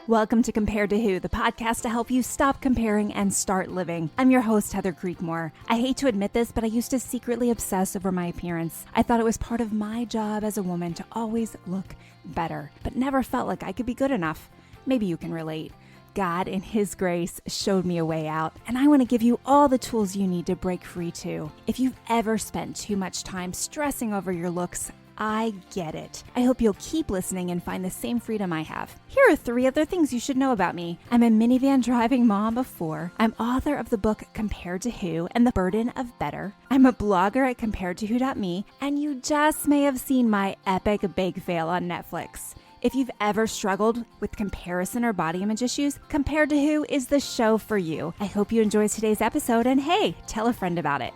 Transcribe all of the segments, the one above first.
Welcome to Compared to Who, the podcast to help you stop comparing and start living. I'm your host, Heather Creekmore. I hate to admit this, but I used to secretly obsess over my appearance. I thought it was part of my job as a woman to always look better, but never felt like I could be good enough. Maybe you can relate. God, in His grace, showed me a way out, and I want to give you all the tools you need to break free too. If you've ever spent too much time stressing over your looks, I get it. I hope you'll keep listening and find the same freedom I have. Here are 3 other things you should know about me. I'm a minivan driving mom of 4. I'm author of the book Compared to Who and the Burden of Better. I'm a blogger at comparedtowho.me, and you just may have seen my epic bake fail on Netflix. If you've ever struggled with comparison or body image issues, Compared to Who is the show for you. I hope you enjoy today's episode, and hey, tell a friend about it.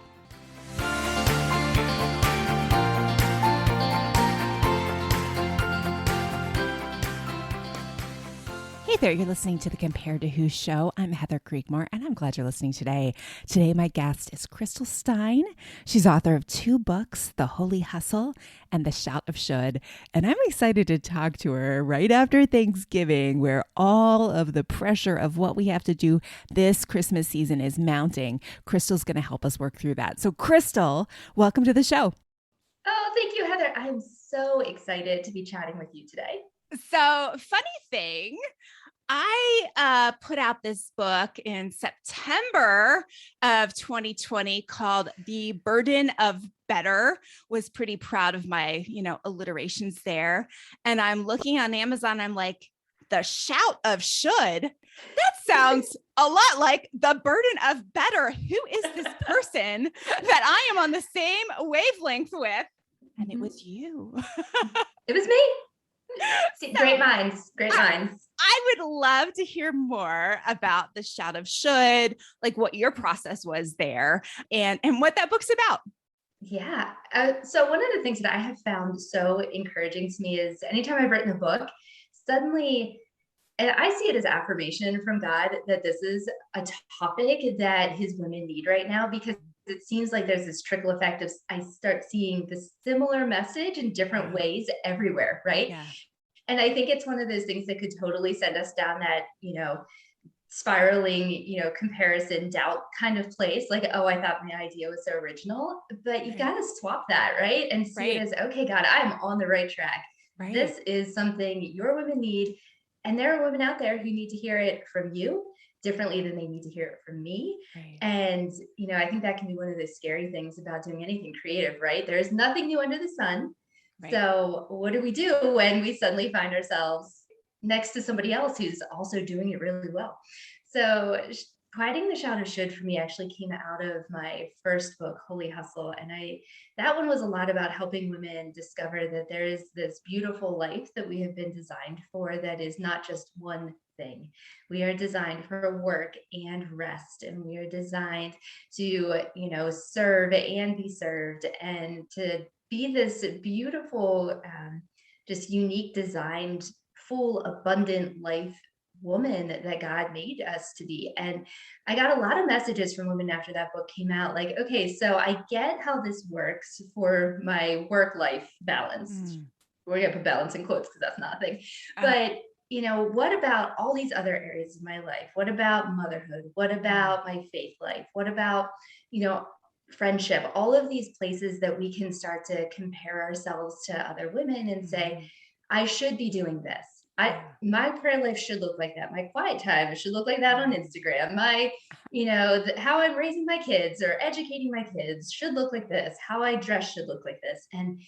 Hey there, you're listening to the Compared to Who show. I'm Heather Creekmore, and I'm glad you're listening today. Today, my guest is Stine. She's author of 2 books, The Holy Hustle and The Shout of Should. And I'm excited to talk to her right after Thanksgiving, where all of the pressure of what we have to do this Christmas season is mounting. Crystal's going to help us work through that. So Crystal, welcome to the show. Oh, thank you, Heather. I'm so excited to be chatting with you today. So, funny thing, I put out this book in September of 2020 called The Burden of Better. Was pretty proud of my, alliterations there. And I'm looking on Amazon. I'm like, The Shout of Should. That sounds a lot like The Burden of Better. Who is this person that I am on the same wavelength with? And it was you. It was me. See, great minds. I would love to hear more about The Shout of Should, like what your process was there and what that book's about. Yeah. So one of the things that I have found so encouraging to me is anytime I've written a book, suddenly, and I see it as affirmation from God that this is a topic that His women need right now, because it seems like there's this trickle effect of I start seeing the similar message in different ways everywhere, right? Yeah. And I think it's one of those things that could totally send us down that, spiraling, comparison, doubt kind of place. Like, oh, I thought my idea was so original, but you've got to swap that, right? And see it as, okay, God, I'm on the right track. Right. This is something your women need. And there are women out there who need to hear it from you differently than they need to hear it from me. Right. And, I think that can be one of the scary things about doing anything creative, right? There's nothing new under the sun. Right. So what do we do when we suddenly find ourselves next to somebody else who's also doing it really well? So Quieting the Shout of Should for me actually came out of my first book, Holy Hustle. And that one was a lot about helping women discover that there is this beautiful life that we have been designed for that is not just one thing. We are designed for work and rest, and we are designed to, serve and be served, and to be this beautiful, just unique, designed, full, abundant life woman that God made us to be. And I got a lot of messages from women after that book came out, like, okay, so I get how this works for my work-life balance. We're gonna put balance in quotes because that's not a thing. But what about all these other areas of my life? What about motherhood? What about my faith life? What about, friendship? All of these places that we can start to compare ourselves to other women and say, I should be doing this. My prayer life should look like that. My quiet time should look like that on Instagram. My, how I'm raising my kids or educating my kids should look like this. How I dress should look like this. And,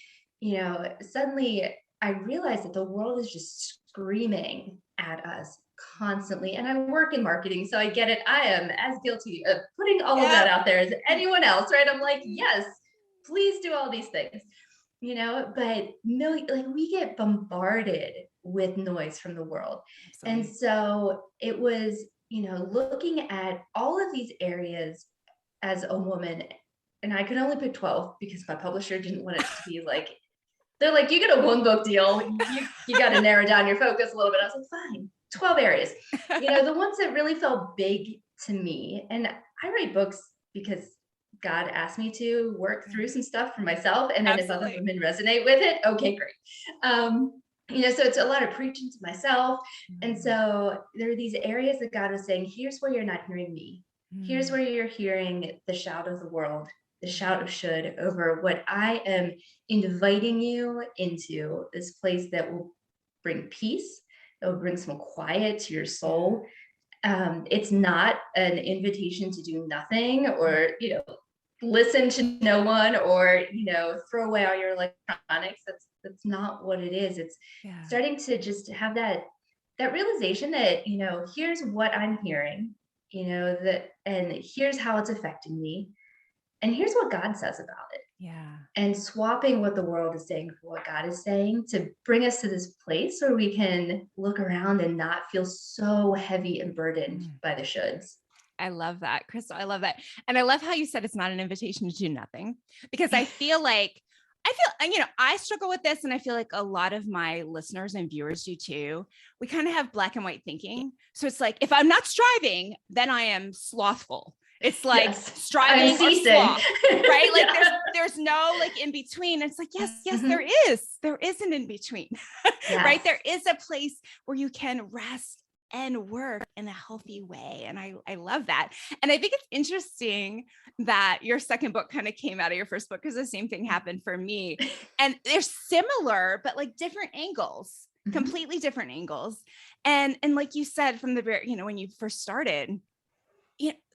suddenly I realized that the world is just screaming at us constantly. And I work in marketing, so I get it. I am as guilty of putting all of that out there as anyone else, right? I'm like, yes, please do all these things, but we get bombarded with noise from the world. Absolutely. And so it was, looking at all of these areas as a woman, and I could only pick 12 because my publisher didn't want it to be like, they're like, you get a 1-book deal. You got to narrow down your focus a little bit. I was like, fine, 12 areas. The ones that really felt big to me, and I write books because God asked me to work through some stuff for myself. And then Absolutely. If other women resonate with it, okay, great. so it's a lot of preaching to myself. And so there are these areas that God was saying, here's where you're not hearing me. Here's where you're hearing the shout of the world, the shout of should over what I am inviting you into, this place that will bring peace, that will bring some quiet to your soul. It's not an invitation to do nothing or, listen to no one or, throw away all your electronics. That's not what it is. It's starting to just have that realization that, here's what I'm hearing, and here's how it's affecting me. And here's what God says about it. Yeah. And swapping what the world is saying for what God is saying to bring us to this place where we can look around and not feel so heavy and burdened by the shoulds. I love that, Crystal. I love that. And I love how you said it's not an invitation to do nothing, because I feel, I struggle with this. And I feel like a lot of my listeners and viewers do too. We kind of have black and white thinking. So it's like, if I'm not striving, then I am slothful. It's like striving or sloth, right? Like there's no like in between. It's like, yes, there is an in between, right? There is a place where you can rest and work in a healthy way. And I love that. And I think it's interesting that your second book kind of came out of your first book, because the same thing happened for me. And they're similar, but like different angles, completely different angles. And like you said, from the very, when you first started,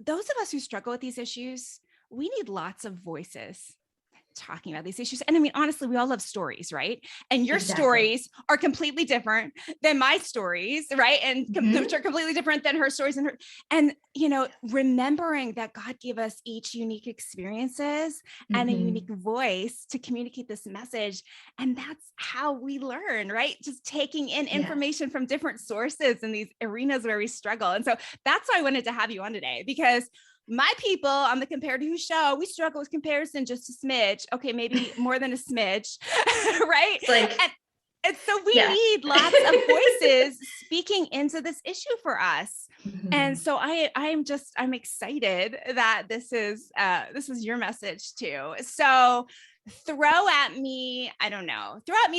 those of us who struggle with these issues, we need lots of voices talking about these issues. And I mean, honestly, we all love stories, right? And your stories are completely different than my stories, right? And which are completely different than her stories and remembering that God gave us each unique experiences and a unique voice to communicate this message. And that's how we learn, right? Just taking in information from different sources in these arenas where we struggle. And so that's why I wanted to have you on today, because my people on the Compared to Who show, we struggle with comparison just a smidge. Okay, maybe more than a smidge, right? And so we need lots of voices speaking into this issue for us. And so I'm excited that this is your message too. So throw at me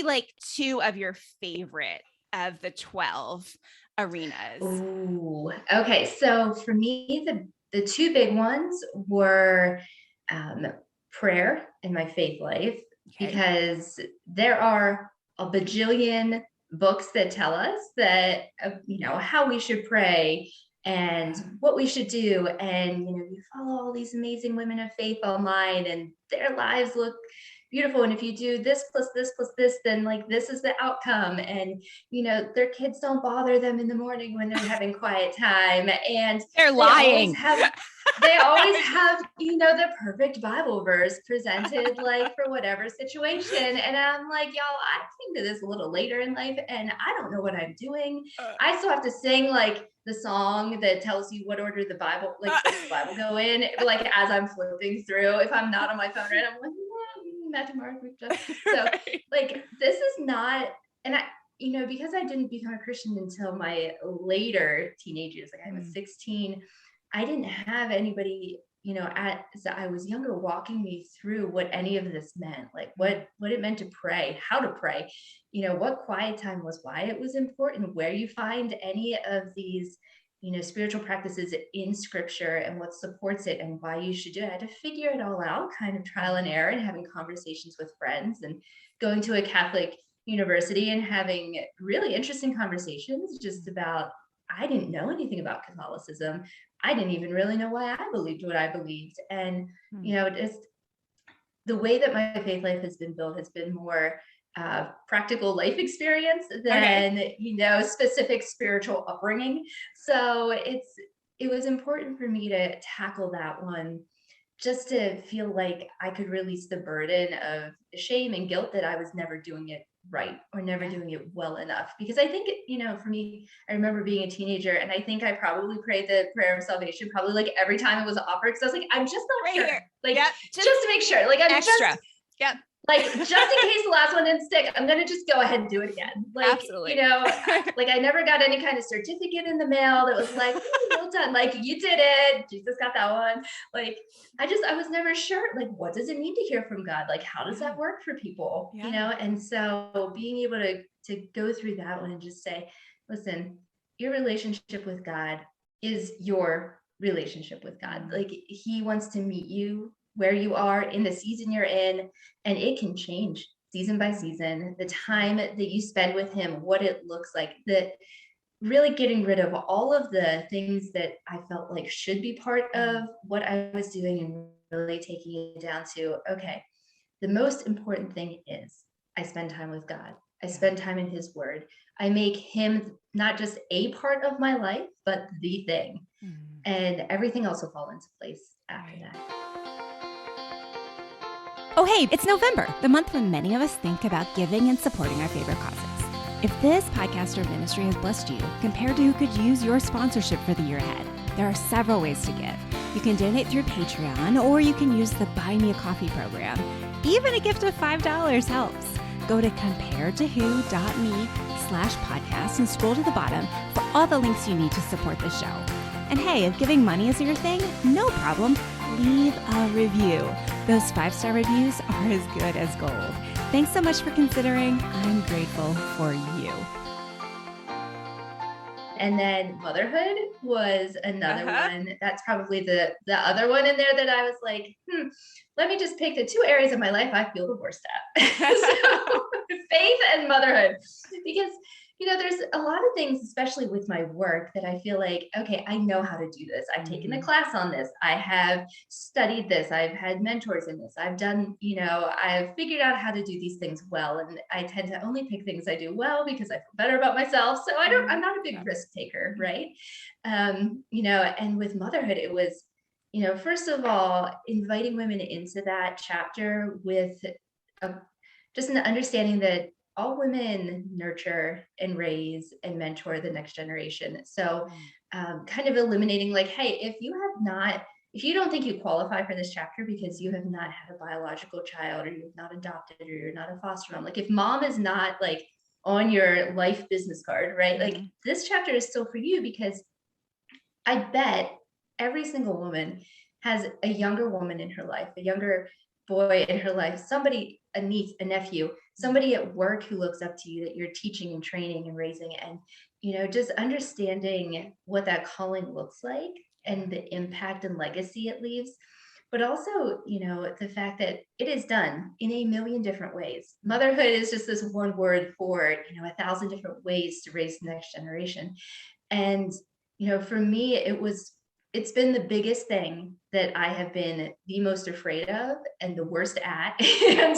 like 2 of your favorite of the 12 arenas. Ooh, okay. So for me, the 2 big ones were prayer in my faith life, because there are a bajillion books that tell us that, how we should pray and what we should do. And, you follow all these amazing women of faith online and their lives look beautiful. And if you do this plus this plus this, then like this is the outcome. And, their kids don't bother them in the morning when they're having quiet time. And they're lying. They always have, the perfect Bible verse presented like for whatever situation. And I'm like, y'all, I came to this a little later in life and I don't know what I'm doing. I still have to sing like the song that tells you what order the Bible, like the Bible go in, like as I'm flipping through, if I'm not on my phone, right? I'm like, Matthew, Mark, so like, this is not, and I, because I didn't become a Christian until my later teenage years, like I was 16, I didn't have anybody, as I was younger, walking me through what any of this meant, like what it meant to pray, how to pray, what quiet time was, why it was important, where you find any of these, spiritual practices in scripture and what supports it and why you should do it. I had to figure it all out, kind of trial and error, and having conversations with friends and going to a Catholic university and having really interesting conversations just about, I didn't know anything about Catholicism. I didn't even really know why I believed what I believed. And, just the way that my faith life has been built has been more practical life experience than, specific spiritual upbringing. So it was important for me to tackle that one, just to feel like I could release the burden of shame and guilt that I was never doing it right or never doing it well enough. Because I think, for me, I remember being a teenager and I think I probably prayed the prayer of salvation probably like every time it was offered. Cause I was like, I'm just not sure. Like, just to make sure, like I'm extra. just, Like, just in case the last one didn't stick, I'm going to just go ahead and do it again. Like, Absolutely. Like I never got any kind of certificate in the mail that was like, well done. Like, you did it. Jesus got that one. Like, I was never sure, like, what does it mean to hear from God? Like, how does that work for people? And so being able to go through that one and just say, listen, your relationship with God is your relationship with God. Like, he wants to meet you where you are in the season you're in, and it can change season by season. The time that you spend with him, what it looks like, that really getting rid of all of the things that I felt like should be part of what I was doing, and really taking it down to, okay, the most important thing is I spend time with God. I spend time in his word. I make him not just a part of my life, but the thing. And everything else will fall into place after that. Oh, hey, it's November, the month when many of us think about giving and supporting our favorite causes. If this podcast or ministry has blessed you compared to who could use your sponsorship for the year ahead, there are several ways to give. You can donate through Patreon, or you can use the Buy Me a Coffee program. Even a gift of $5 helps. Go to comparedtowho.me/podcast and scroll to the bottom for all the links you need to support the show. And hey, if giving money is your thing, no problem. Leave a review. Those 5-star reviews are as good as gold. Thanks so much for considering. I'm grateful for you. And then motherhood was another one. That's probably the other one in there that I was like, let me just pick the 2 areas of my life I feel the worst at. So, faith and motherhood. Because, there's a lot of things, especially with my work, that I feel like, okay, I know how to do this. I've taken a class on this. I have studied this. I've had mentors in this. I've done, I've figured out how to do these things well. And I tend to only pick things I do well because I feel better about myself. So I'm not a big risk taker, right? And with motherhood, it was, first of all, inviting women into that chapter with just an understanding that all women nurture and raise and mentor the next generation. So kind of eliminating like, hey, if you don't think you qualify for this chapter because you have not had a biological child, or you've not adopted, or you're not a foster mom, like if mom is not like on your life business card, right? Like this chapter is still for you, because I bet every single woman has a younger woman in her life, a younger boy in her life, somebody, a niece, a nephew, somebody at work who looks up to you, that you're teaching and training and raising. And, just understanding what that calling looks like and the impact and legacy it leaves. But also, the fact that it is done in a million different ways. Motherhood is just this one word for, 1,000 different ways to raise the next generation. And, for me, it's been the biggest thing that I have been the most afraid of, and the worst at, and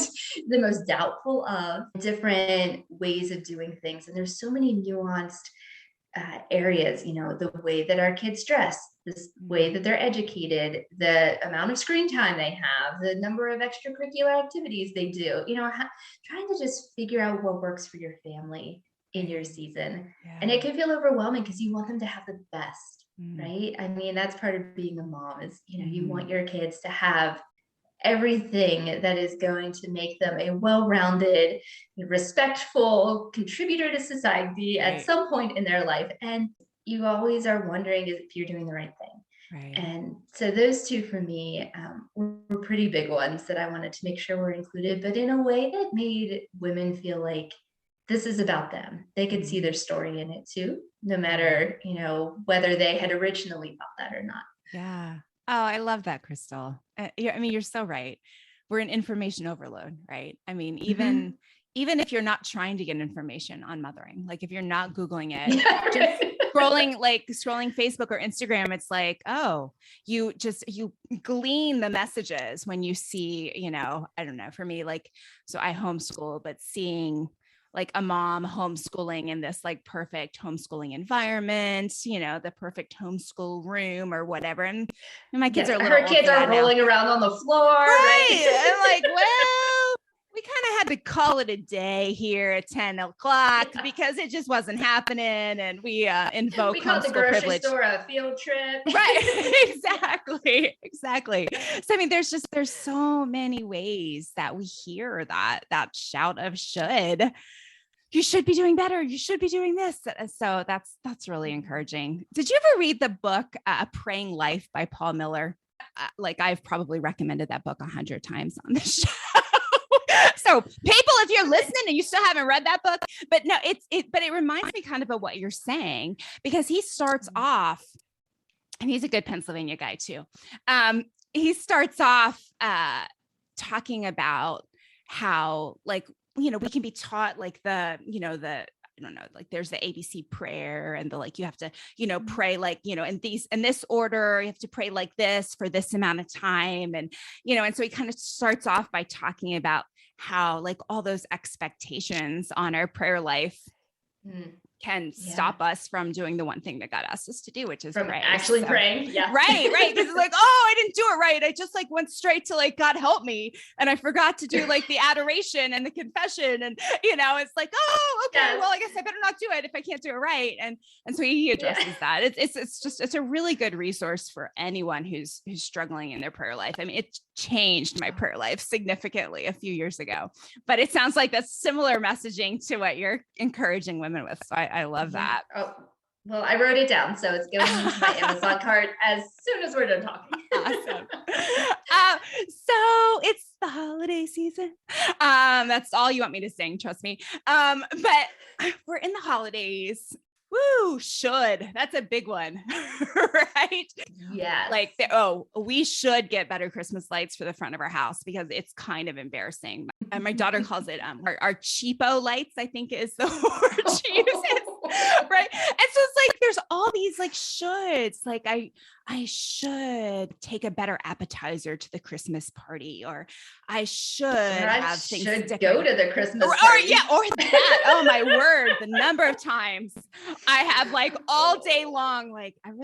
the most doubtful of different ways of doing things. And there's so many nuanced areas, the way that our kids dress, this way that they're educated, the amount of screen time they have, the number of extracurricular activities they do, trying to just figure out what works for your family in your season. And it can feel overwhelming because you want them to have the best. Right? I mean, that's part of being a mom is, you want your kids to have everything that is going to make them a well-rounded, respectful contributor to society at some point in their life. And you always are wondering if you're doing the right thing. Right. And so those 2 for me were pretty big ones that I wanted to make sure were included, but in a way that made women feel like this is about them. They could see their story in it too, no matter, whether they had originally thought that or not. Yeah. Oh, I love that, Crystal. You're so right. We're in information overload, right? I mean, even if you're not trying to get information on mothering, like if you're not Googling it, just scrolling Facebook or Instagram, it's like, oh, you glean the messages when you see, I don't know, for me, like, so I homeschool, but seeing like a mom homeschooling in this like perfect homeschooling environment, the perfect homeschool room or whatever. And my kids are little. Her kids are rolling around on the floor. Right. I'm like, well, we kind of had to call it a day here at 10 o'clock because it just wasn't happening. And we invoke we called the homeschool grocery privilege. store a field trip. Right. Exactly. So, I mean, there's so many ways that we hear that shout of should. You should be doing better. You should be doing this. So that's really encouraging. Did you ever read the book, A Praying Life by Paul Miller? Like I've probably recommended that book 100 times on this show. So people, if you're listening and you still haven't read that book, but no, but it reminds me kind of what you're saying, because he starts off, and he's a good Pennsylvania guy too. He starts off talking about how, like, we can be taught like I don't know, like there's the ABC prayer and like, you have to, pray like, in this order, you have to pray like this for this amount of time. And, and so he kind of starts off by talking about how like all those expectations on our prayer life can stop us from doing the one thing that God asked us to do, which is from pray. actually praying. Yeah. Right. Because it's like, oh, I didn't do it right. I just like went straight to like, God help me. And I forgot to do like the adoration and the confession. And, it's like, oh, okay, well, I guess I better not do it if I can't do it right. And so he addresses that. It's a really good resource for anyone who's struggling in their prayer life. I mean, it changed my prayer life significantly a few years ago, but it sounds like that's similar messaging to what you're encouraging women with. So I love that. Oh, well, I wrote it down, so it's going into my Amazon cart as soon as we're done talking. Awesome. So it's the holiday season. That's all you want me to sing, trust me. But we're in the holidays. Woo, should. That's a big one, right? Yeah. Like, we should get better Christmas lights for the front of our house because it's kind of embarrassing. And my daughter calls it our cheapo lights, I think is the word she uses. Right. And so it's like, there's all these like shoulds, like I should take a better appetizer to the Christmas party, or I should have things go to the Christmas party. Or that. Oh my word. The number of times I have like all day long, like, am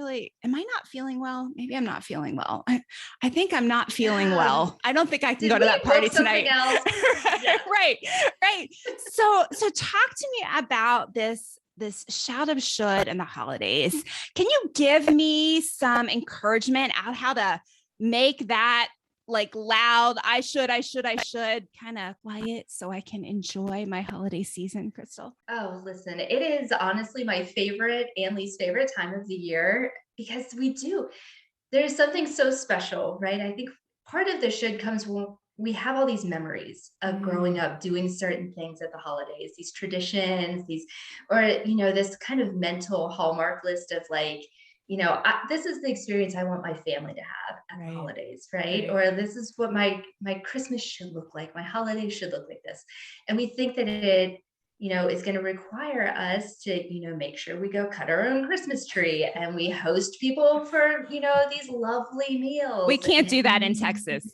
I not feeling well? Maybe I'm not feeling well. I think I'm not feeling well. I don't think I can go to that party tonight. Right. So talk to me about this shout of should in the holidays. Can you give me some encouragement on how to make that like loud, I should kind of quiet so I can enjoy my holiday season, Crystal? Oh, listen, it is honestly my favorite and least favorite time of the year because there's something so special, right? I think part of the should comes when we have all these memories of growing up doing certain things at the holidays, these traditions, this kind of mental hallmark list of like, this is the experience I want my family to have at the holidays, right? Or this is what my Christmas should look like. My holidays should look like this. And we think that it, is going to require us to, make sure we go cut our own Christmas tree and we host people for, these lovely meals. We can't do that in Texas.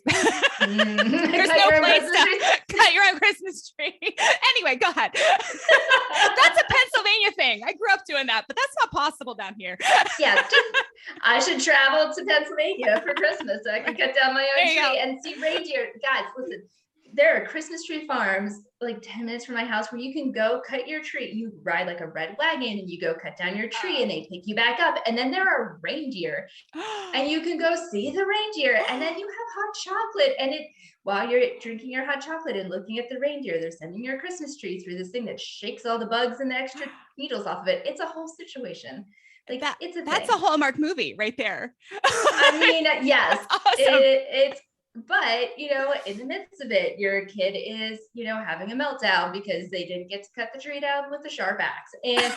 There's no place to cut your own Christmas tree. Anyway, go ahead. That's a Pennsylvania thing. I grew up doing that, but that's not possible down here. Yeah, I should travel to Pennsylvania for Christmas so I can cut down my own tree and see reindeer. Guys, listen. There are Christmas tree farms like 10 minutes from my house where you can go cut your tree. You ride like a red wagon and you go cut down your tree and they pick you back up. And then there are reindeer and you can go see the reindeer. And then you have hot chocolate. And while you're drinking your hot chocolate and looking at the reindeer, they're sending your Christmas tree through this thing that shakes all the bugs and the extra needles off of it. It's a whole situation. Like that's a Hallmark movie right there. I mean, yes, awesome. But, in the midst of it, your kid is, having a meltdown because they didn't get to cut the tree down with the sharp axe. And,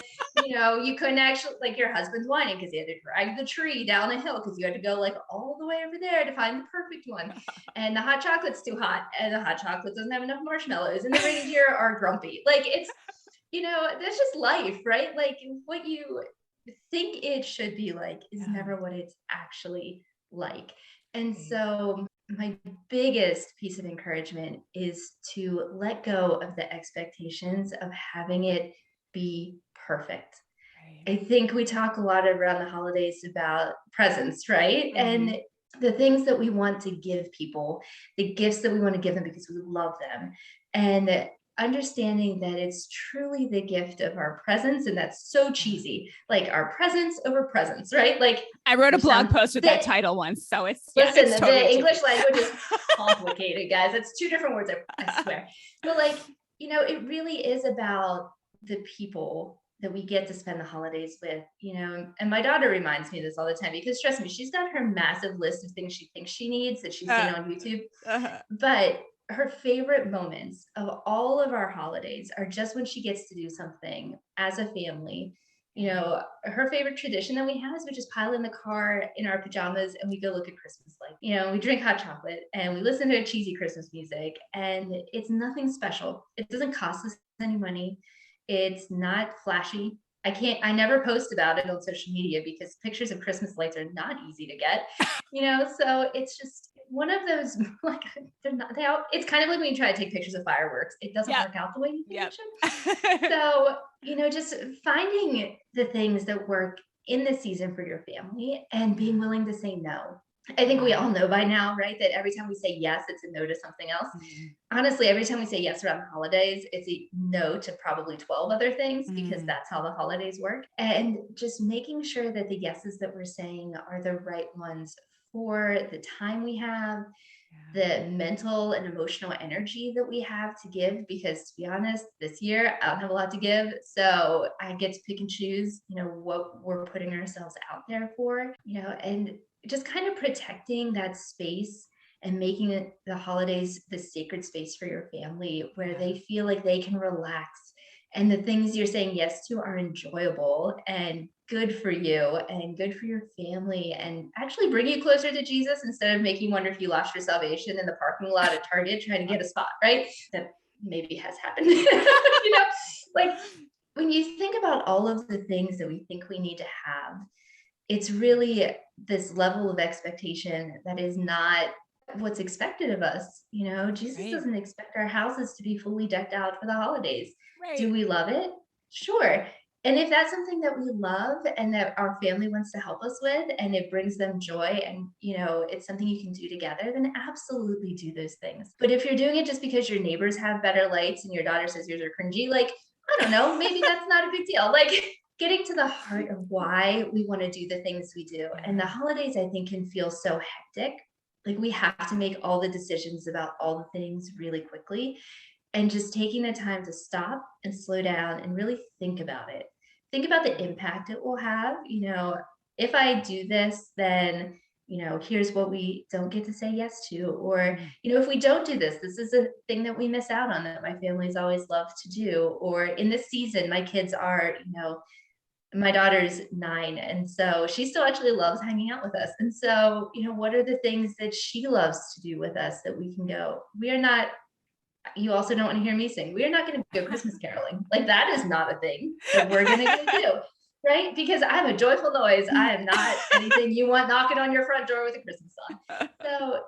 you couldn't actually, like your husband's whining because he had to drag the tree down a hill because you had to go like all the way over there to find the perfect one. And the hot chocolate's too hot and the hot chocolate doesn't have enough marshmallows and the reindeer are grumpy. Like it's, that's just life, right? Like what you think it should be like is never what it's actually like. And so my biggest piece of encouragement is to let go of the expectations of having it be perfect. Right. I think we talk a lot around the holidays about presents, right? Mm-hmm. And the things that we want to give people, the gifts that we want to give them because we love them. And understanding that it's truly the gift of our presence. And that's so cheesy, like our presence over presence, right? Like I wrote a blog post with that title once. So listen, it's totally the English cheesy. language is complicated, guys. It's two different words, I swear. But like, it really is about the people that we get to spend the holidays with, and my daughter reminds me of this all the time because trust me, she's got her massive list of things she thinks she needs that she's seen on YouTube. But her favorite moments of all of our holidays are just when she gets to do something as a family. Her favorite tradition that we have is we just pile in the car in our pajamas and we go look at Christmas lights. We drink hot chocolate and we listen to cheesy Christmas music, and it's nothing special. It doesn't cost us any money. It's not flashy. I never post about it on social media because pictures of Christmas lights are not easy to get, so it's just one of those, like, it's kind of like when you try to take pictures of fireworks, it doesn't work out the way you think it should. So, just finding the things that work in the season for your family and being willing to say no. I think we all know by now, right, that every time we say yes, it's a no to something else. Honestly, every time we say yes around the holidays, it's a no to probably 12 other things because that's how the holidays work. And just making sure that the yeses that we're saying are the right ones for the time we have, the mental and emotional energy that we have to give, because to be honest, this year I don't have a lot to give. So I get to pick and choose, what we're putting ourselves out there for, and just kind of protecting that space and making it the holidays the sacred space for your family where they feel like they can relax and the things you're saying yes to are enjoyable and good for you and good for your family and actually bring you closer to Jesus instead of making you wonder if you lost your salvation in the parking lot at Target trying to get a spot, right? That maybe has happened. Like when you think about all of the things that we think we need to have, it's really this level of expectation that is not what's expected of us. Jesus doesn't expect our houses to be fully decked out for the holidays. Do we love it? Sure. And if that's something that we love and that our family wants to help us with and it brings them joy and it's something you can do together, then absolutely do those things. But if you're doing it just because your neighbors have better lights and your daughter says yours are cringy, like, I don't know, maybe that's not a big deal. Like getting to the heart of why we want to do the things we do. And the holidays, I think, can feel so hectic. Like we have to make all the decisions about all the things really quickly. And just taking the time to stop and slow down and really think about it. Think about the impact it will have. If I do this, then, here's what we don't get to say yes to. Or, if we don't do this, this is a thing that we miss out on that my family's always loved to do. Or in this season, my kids are, my daughter's 9. And so she still actually loves hanging out with us. And so, what are the things that she loves to do with us that we can go? You also don't want to hear me sing. We are not going to go Christmas caroling. Like that is not a thing that we're going to go do, right? Because I'm a joyful noise. I am not anything you want knocking on your front door with a Christmas song. So,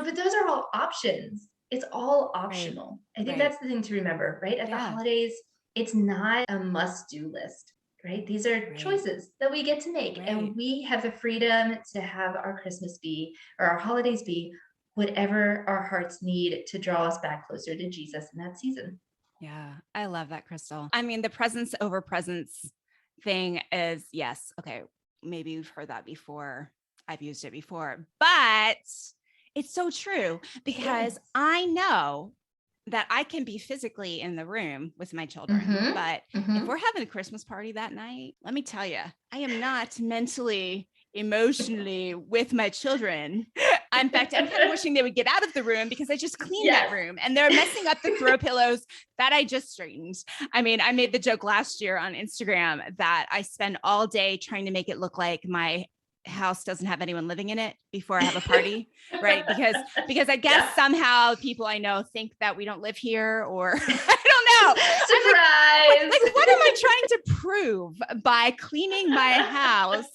but those are all options. It's all optional. I think that's the thing to remember, right? At the holidays, it's not a must-do list, right? These are choices that we get to make. And we have the freedom to have our Christmas be, or our holidays be, whatever our hearts need to draw us back closer to Jesus in that season. Yeah, I love that, Crystal. I mean, the presence over presence thing is, yes, okay, maybe you've heard that before. I've used it before, but it's so true because I know that I can be physically in the room with my children, but if we're having a Christmas party that night, let me tell you, I am not mentally, emotionally with my children. In fact, I'm kind of wishing they would get out of the room because I just cleaned that room and they're messing up the throw pillows that I just straightened. I mean, I made the joke last year on Instagram that I spend all day trying to make it look like my house doesn't have anyone living in it before I have a party, right? Because I guess somehow people I know think that we don't live here, or I don't know. Surprise! Like, what am I trying to prove by cleaning my house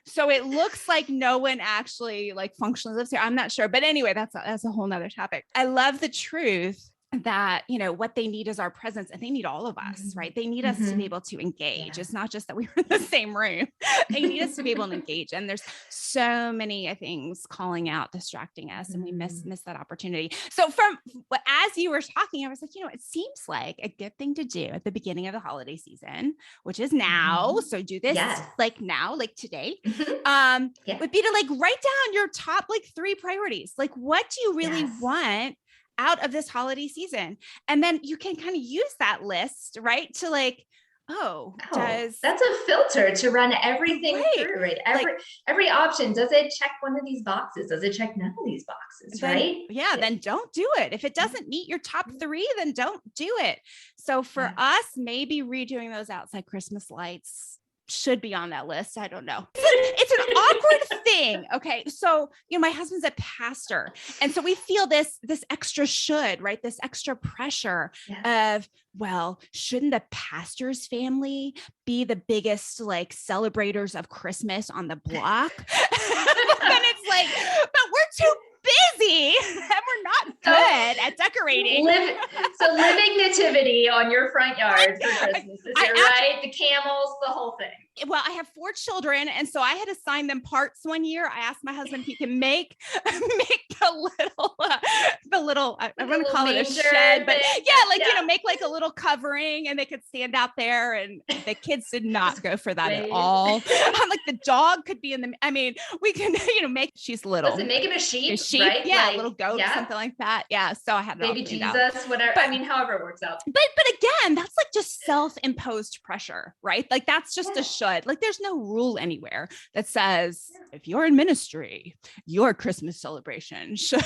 so it looks like no one actually like functionally lives here? I'm not sure, but anyway, that's a whole nother topic. I love the truth that, what they need is our presence, and they need all of us, right? They need us to be able to engage. Yeah. It's not just that we were in the same room. They need us to be able to engage. And there's so many things calling out, distracting us, and we miss that opportunity. So as you were talking, I was like, it seems like a good thing to do at the beginning of the holiday season, which is now. So do this like now, like today, would be to like write down your top like 3 priorities. Like, what do you really want out of this holiday season? And then you can kind of use that list, right? To like, that's a filter to run everything through, right? Every option, does it check one of these boxes? Does it check none of these boxes, right? Then don't do it. If it doesn't meet your top 3, then don't do it. So for us, maybe redoing those outside Christmas lights should be on that list. I don't know. It's an awkward thing. Okay. So, my husband's a pastor. And so we feel this extra should, right? This extra pressure of, well, shouldn't the pastor's family be the biggest like celebrators of Christmas on the block? Then it's like, but we're too busy and we're not good at decorating. Living nativity on your front yard for Christmas. Is it right? The camels, the whole thing. Well, I have 4 children, and so I had to assign them parts one year. I asked my husband if he can make the little I'm going to call it a shed, but make like a little covering, and they could stand out there. And the kids did not go for that at all. I'm like, the dog could be in the. I mean, we can make. She's little. Listen, make him a sheep. A sheep, right? Yeah, a little goat, something like that. Yeah. So I had baby Jesus, whatever. But, however it works out. But again, that's like just self-imposed pressure, right? Like that's just a should. Like there's no rule anywhere that says if you're in ministry, your Christmas celebration should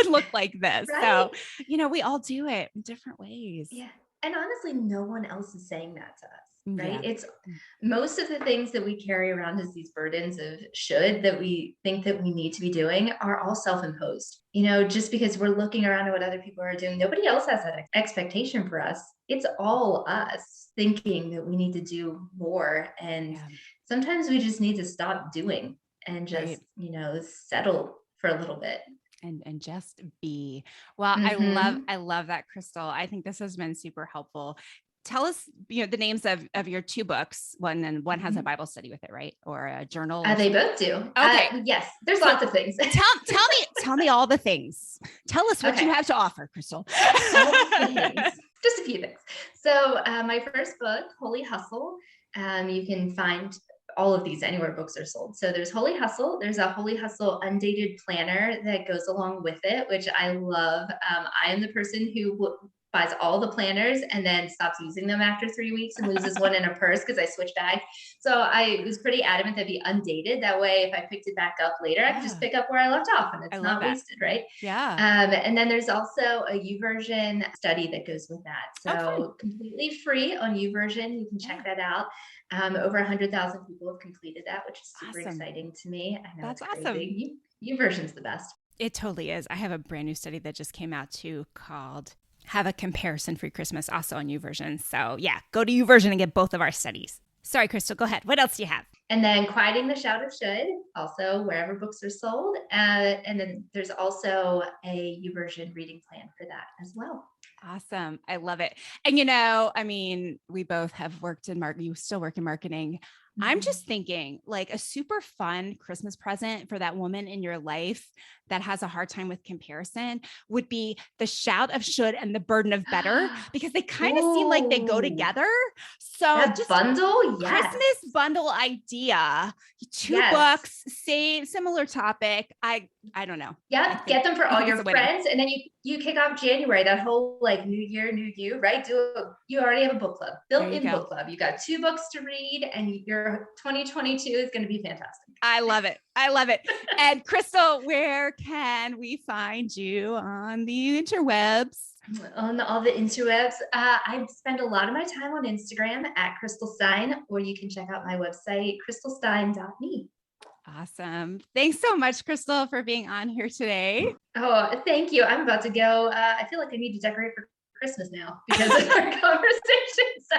look like this. Right? So, we all do it in different ways. Yeah. And honestly, no one else is saying that to us, right? Yeah. It's most of the things that we carry around as these burdens of should that we think that we need to be doing are all self-imposed. Just because we're looking around at what other people are doing, nobody else has that expectation for us. It's all us thinking that we need to do more. And sometimes we just need to stop doing and just, settle for a little bit. And just be. Well, I love that, Crystal. I think this has been super helpful. Tell us, the names of your 2 books. One has a Bible study with it, right? Or a journal. They both do. Okay. Yes. There's lots of things. Tell me all the things. Tell us what you have to offer, Crystal. Just a few things. So my first book, Holy Hustle, you can find all of these anywhere books are sold. So there's Holy Hustle. There's a Holy Hustle undated planner that goes along with it, which I love. I am the person who buys all the planners and then stops using them after 3 weeks and loses one in a purse because I switch bags. So I was pretty adamant that'd be undated. That way, if I picked it back up later, I could just pick up where I left off and it's not wasted, right? Yeah. And then there's also a YouVersion study that goes with that. So completely free on YouVersion. You can check that out. Over 100,000 people have completed that, which is super exciting to me. I know that's it's awesome. YouVersion's the best. It totally is. I have a brand new study that just came out too called Have a Comparison-Free Christmas, also on YouVersion. So yeah, go to YouVersion and get both of our studies. Sorry, Crystal, go ahead. What else do you have? And then Quieting the Shout of Should, also wherever books are sold. And then there's also a YouVersion reading plan for that as well. Awesome. I love it. And, we both have worked in marketing. You still work in marketing. I'm just thinking like a super fun Christmas present for that woman in your life that has a hard time with comparison would be the shout of should and the burden of better, because they kind of seem like they go together. So that just bundle, Christmas bundle idea, 2 books, simimer topic. I don't know. Yeah. Get them for all your friends. And then you kick off January, that whole like new year, new you, right? You already have a book club, built-in book club. You got 2 books to read and your 2022 is going to be fantastic. I love it. And Crystal, where can we find you on the interwebs? On all the interwebs. I spend a lot of my time on Instagram at Crystal Stine, or you can check out my website, crystalstine.me. Awesome. Thanks so much, Crystal, for being on here today. Oh, thank you. I'm about to go. I feel like I need to decorate for Christmas now because of our conversation. So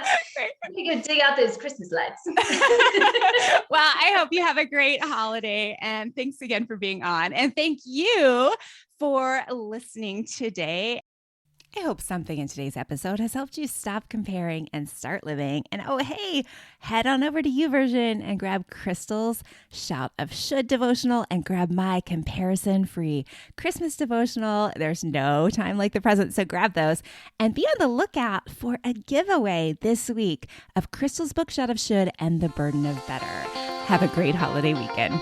I'm going to dig out those Christmas lights. Well, I hope you have a great holiday, and thanks again for being on. And thank you for listening today. I hope something in today's episode has helped you stop comparing and start living. And oh, hey, head on over to YouVersion and grab Crystal's Shout of Should devotional and grab my comparison-free Christmas devotional. There's no time like the present, so grab those. And be on the lookout for a giveaway this week of Crystal's book, Shout of Should and The Burden of Better. Have a great holiday weekend.